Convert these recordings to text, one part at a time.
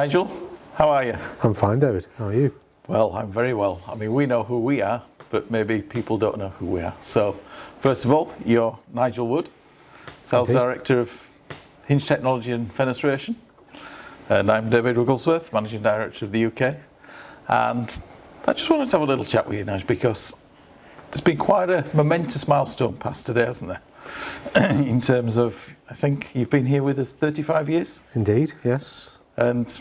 Nigel, how are you? I'm fine, David. How are you? Well, I'm very well. I mean, we know who we are, but maybe people don't know who we are. So, first of all, you're Nigel Wood, Sales Director of Hinge Technology and Fenestration. And I'm David Wigglesworth, Managing Director of the UK. And I just wanted to have a little chat with you, Nigel, because there's been quite a momentous milestone passed today, hasn't there? In terms of, I think you've been here with us 35 years? Indeed, yes. And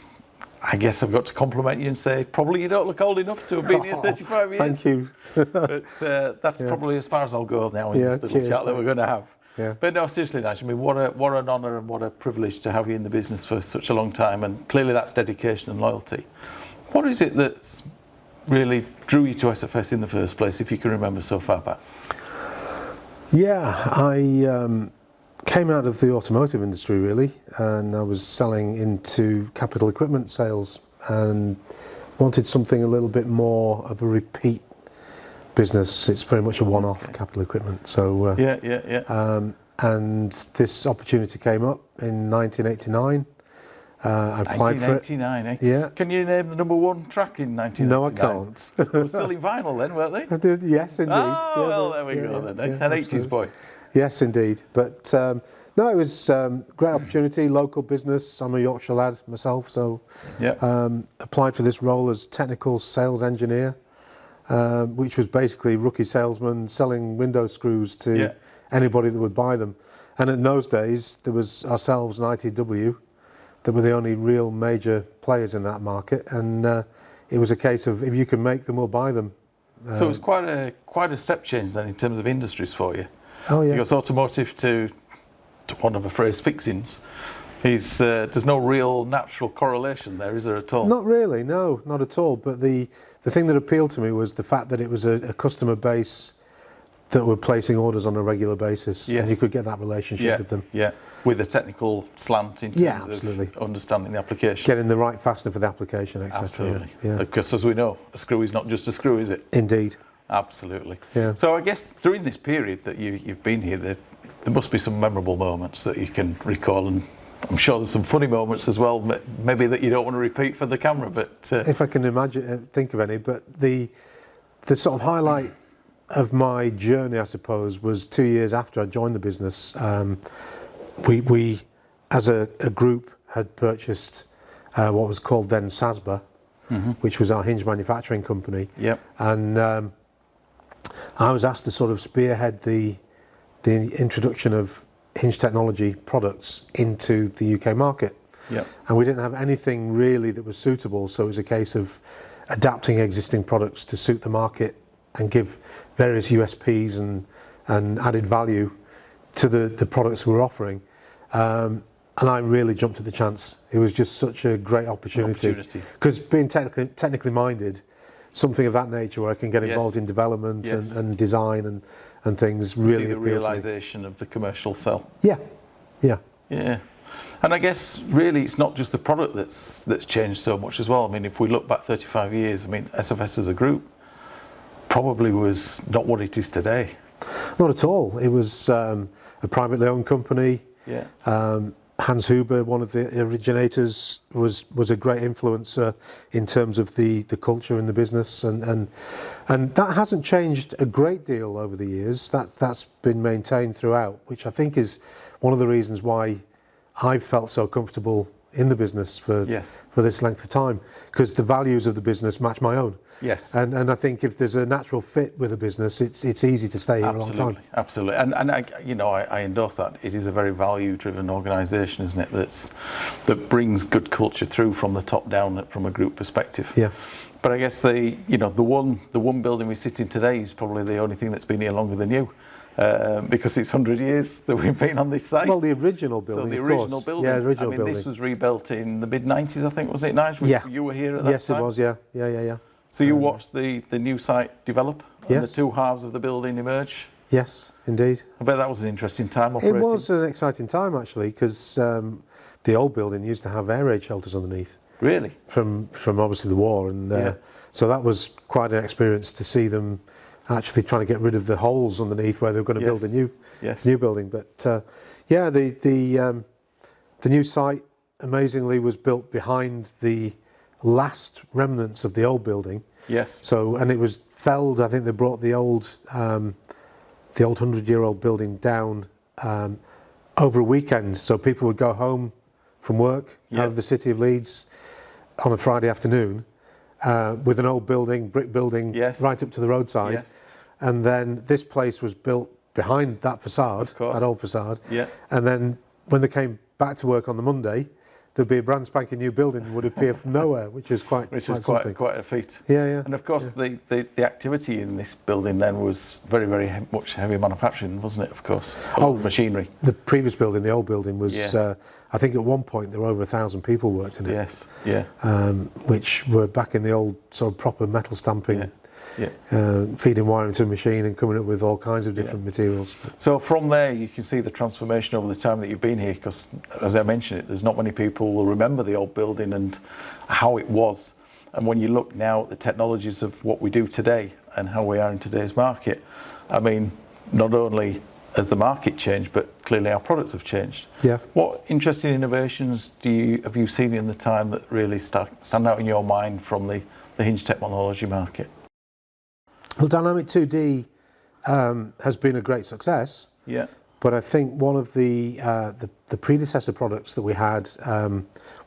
I guess I've got to compliment you and say, probably you don't look old enough to have been here 35 years. Thank you. But that's probably as far as I'll go now in this little chat that we're going to have. Yeah. But no, seriously, Nigel, I mean, what an honour and what a privilege to have you in the business for such a long time. And clearly that's dedication and loyalty. What is it that's really drew you to SFS in the first place, if you can remember so far back? Yeah, I came out of the automotive industry really, and I was selling into capital equipment sales and wanted something a little bit more of a repeat business. It's very much a one-off capital equipment. So and this opportunity came up in 1989. I applied for it. 1989, eh? Yeah. Can you name the number one track in 1989? No, I can't. They were still in vinyl then, weren't they? I did, yes, indeed. Oh, yeah, well, there we go then. An 80s boy. Yes, indeed. But no, it was a great opportunity, local business. I'm a Yorkshire lad myself, so applied for this role as technical sales engineer, which was basically rookie salesman selling window screws to anybody that would buy them. And in those days, there was ourselves and ITW that were the only real major players in that market, and it was a case of if you can make them, we'll buy them. So it was quite a step change then in terms of industries for you. Oh yeah. Because automotive to one of a phrase fixings, there's no real natural correlation there, is there at all? Not really, no, not at all. But the thing that appealed to me was the fact that it was a customer base that were placing orders on a regular basis, and you could get that relationship with them. Yeah, with a technical slant in terms of understanding the application. Getting the right fastener for the application, etc. Absolutely. Yeah. Because as we know, a screw is not just a screw, is it? Indeed. Absolutely. Yeah. So I guess during this period that you've been here, there must be some memorable moments that you can recall, and I'm sure there's some funny moments as well, maybe that you don't want to repeat for the camera. But if I can imagine, think of any, but the sort of highlight of my journey, I suppose, was 2 years after I joined the business. We as a group, had purchased what was called then SASBA, which was our hinge manufacturing company. Yep. And I was asked to sort of spearhead the introduction of hinge technology products into the UK market. Yep. And we didn't have anything really that was suitable, so it was a case of adapting existing products to suit the market and give various USPs and added value to the products we were offering. And I really jumped at the chance. It was just such a great opportunity. Because being technically minded, something of that nature where I can get involved in development and design and things really appealed to me. See the realisation of the commercial sell. Yeah. And I guess really it's not just the product that's changed so much as well. I mean, if we look back 35 years, I mean, SFS as a group probably was not what it is today. Not at all. It was a privately owned company. Yeah. Hans Huber, one of the originators, was a great influencer in terms of the culture in the business, and that hasn't changed a great deal over the years. That's been maintained throughout, which I think is one of the reasons why I've felt so comfortable in the business for this length of time, because the values of the business match my own. Yes. And I think if there's a natural fit with a business, it's easy to stay here a long time. Absolutely. And I endorse that. It is a very value-driven organisation, isn't it? That brings good culture through from the top down, from a group perspective. Yeah. But I guess the one building we sit in today is probably the only thing that's been here longer than you. Because it's 100 years that we've been on this site. Well, the original building, so the original building. Yeah, the original building. This was rebuilt in the mid-90s, I think, wasn't it, Nigel? Yeah. You were here at that time? Yes, it was, yeah. So you watched the new site develop and the two halves of the building emerge? Yes, indeed. I bet that was an interesting time operating. It was an exciting time, actually, because the old building used to have air raid shelters underneath. Really? From obviously the war, and so that was quite an experience to see them actually trying to get rid of the holes underneath where they were going to build a new building. But the new site amazingly was built behind the last remnants of the old building. Yes. So, and it was felled. I think they brought the old 100-year-old building down over a weekend, so people would go home from work out of the city of Leeds on a Friday afternoon with an old building, brick building, right up to the roadside. Yes. And then this place was built behind that facade, that old facade. Yeah. And then when they came back to work on the Monday, there'd be a brand spanking new building would appear from nowhere, which was quite quite a feat. Yeah, yeah. And of course, the activity in this building then was very, very much heavy manufacturing, wasn't it? Of course, machinery. The previous building, the old building, was. I think at one point there were over 1,000 people worked in it. Yes. Yeah. Which were back in the old sort of proper metal stamping. Yeah. Feeding wire into a machine and coming up with all kinds of different materials. So from there you can see the transformation over the time that you've been here, because as I mentioned, there's not many people who will remember the old building and how it was. And when you look now at the technologies of what we do today and how we are in today's market, I mean, not only has the market changed, but clearly our products have changed. Yeah. What interesting innovations have you seen in the time that really stand out in your mind from the hinge technology market? Well, Dynamic 2D has been a great success. Yeah. But I think one of the predecessor products that we had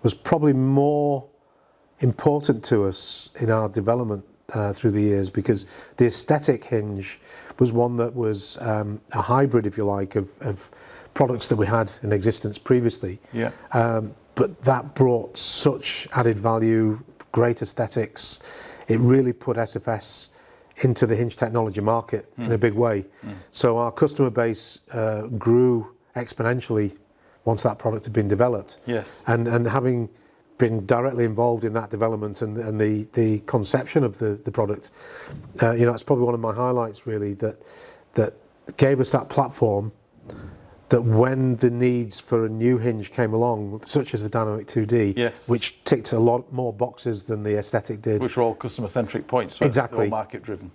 was probably more important to us in our development through the years, because the aesthetic hinge was one that was a hybrid, if you like, of products that we had in existence previously. Yeah. But that brought such added value, great aesthetics. It really put SFS into the hinge technology market in a big way. So our customer base grew exponentially once that product had been developed. Yes. And having been directly involved in that development and the conception of the product, it's probably one of my highlights really, that gave us that platform that when the needs for a new hinge came along, such as the Dynamic 2D, which ticked a lot more boxes than the aesthetic did. Which were all customer-centric points, exactly. All market-driven.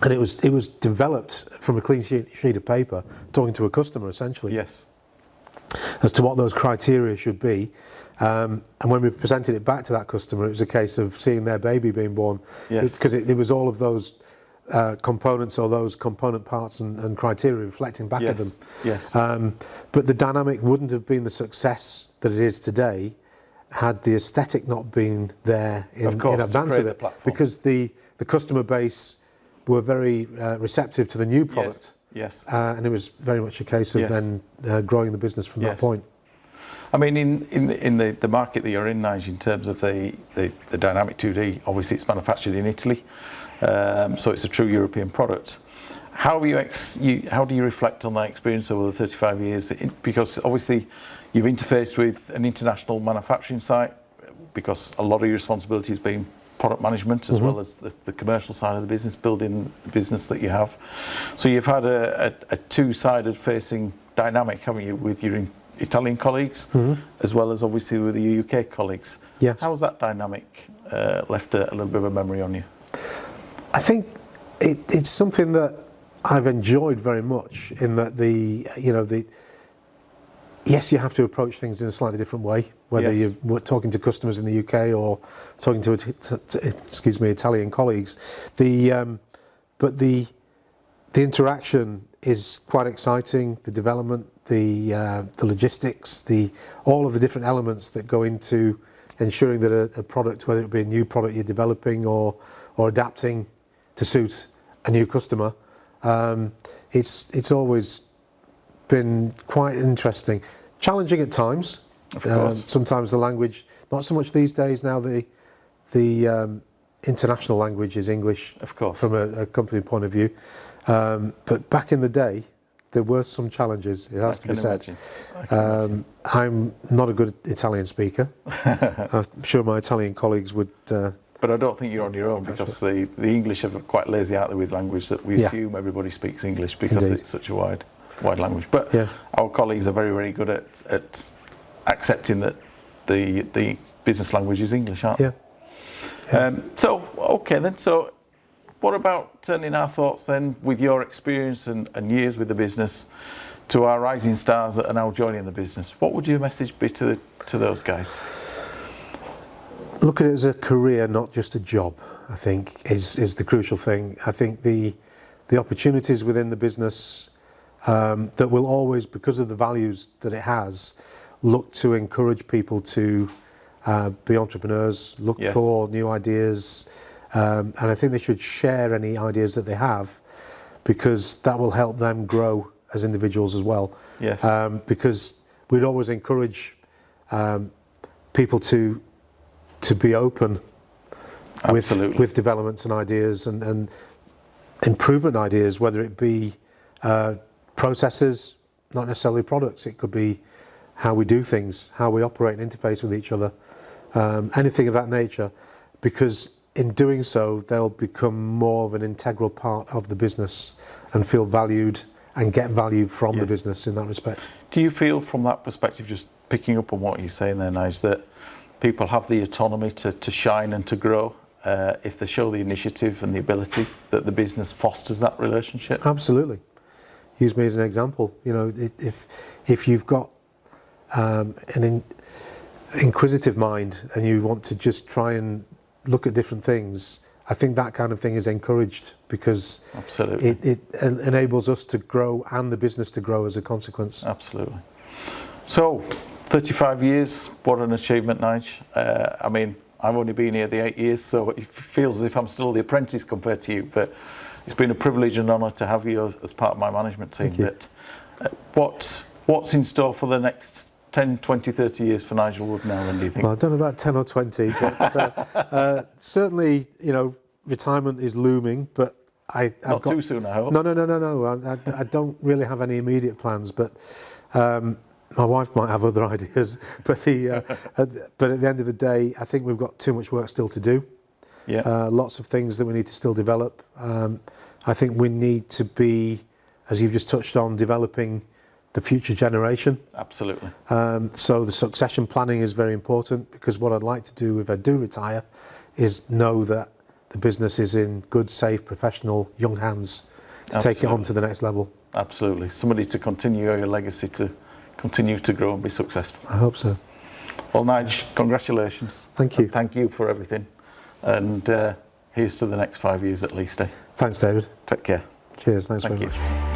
And it was developed from a clean sheet of paper, talking to a customer essentially. Yes. As to what those criteria should be. And when we presented it back to that customer, it was a case of seeing their baby being born. Yes. Because it was all of those components or those component parts and criteria reflecting back at them. Yes. But the Dynamic wouldn't have been the success that it is today had the aesthetic not been there in advance of it. Because the customer base were very receptive to the new product. Yes. And it was very much a case of then growing the business from that point. I mean, in the market that you're in, Nigel, in terms of the Dynamic 2D, obviously it's manufactured in Italy, so it's a true European product. How do you reflect on that experience over the 35 years? Because obviously you've interfaced with an international manufacturing site, because a lot of your responsibility has been product management as well as the commercial side of the business, building the business that you have. So you've had a two-sided facing dynamic, haven't you, with your Italian colleagues as well as obviously with the UK colleagues. Yes. How has that dynamic left a little bit of a memory on you? I think it's something that I've enjoyed very much, in that yes, you have to approach things in a slightly different way, whether you're talking to customers in the UK or talking to Italian colleagues. But the interaction is quite exciting. The development, the logistics, all of the different elements that go into ensuring that a product, whether it be a new product you're developing or adapting to suit a new customer, it's always been quite interesting. Challenging at times. Of course. Sometimes the language, not so much these days now. The international language is English, of course, from a company point of view. But back in the day, there were some challenges, it has to be said. I'm not a good Italian speaker. I'm sure my Italian colleagues would... but I don't think you're on your own, because the English are quite lazy out there with language, that we assume everybody speaks English because it's such a wide language. But our colleagues are very, very good at accepting that the business language is English, aren't they? So, okay then. So what about turning our thoughts then, with your experience and years with the business, to our rising stars that are now joining the business, what would your message be to those guys? Look at it as a career, not just a job, I think, is the crucial thing. I think the opportunities within the business that will always, because of the values that it has, look to encourage people to be entrepreneurs, look Yes. for new ideas, and I think they should share any ideas that they have, because that will help them grow as individuals as well. Yes. Because we'd always encourage people to be open with developments and ideas and improvement ideas, whether it be processes, not necessarily products. It could be how we do things, how we operate and interface with each other, anything of that nature, because in doing so, they'll become more of an integral part of the business and feel valued and get value from the business in that respect. Do you feel from that perspective, just picking up on what you're saying there, Nige, that people have the autonomy to shine and to grow if they show the initiative and the ability, that the business fosters that relationship? Absolutely. Use me as an example. You know, if you've got an inquisitive mind and you want to just try and look at different things, I think that kind of thing is encouraged, because Absolutely. it enables us to grow and the business to grow as a consequence. Absolutely. So, 35 years, what an achievement, Nige. I mean, I've only been here the 8 years, so it feels as if I'm still the apprentice compared to you, but it's been a privilege and honour to have you as part of my management team. Thank you. But what's in store for the next 10, 20, 30 years for Nigel Wood now, then, do you think? Well, I don't know about 10 or 20, but certainly, you know, retirement is looming, but I've Not got, too soon, I hope. No. I don't really have any immediate plans, but my wife might have other ideas. But but at the end of the day, I think we've got too much work still to do. Yeah. Lots of things that we need to still develop. I think we need to be, as you've just touched on, developing the future generation. Absolutely. So the succession planning is very important, because what I'd like to do if I do retire is know that the business is in good, safe, professional, young hands to take it on to the next level. Absolutely. Somebody to continue your legacy, to continue to grow and be successful. I hope so. Well, Nige, congratulations. Thank you. And thank you for everything. And here's to the next 5 years at least. Thanks, David. Take care. Cheers. Thanks Thank very you. much.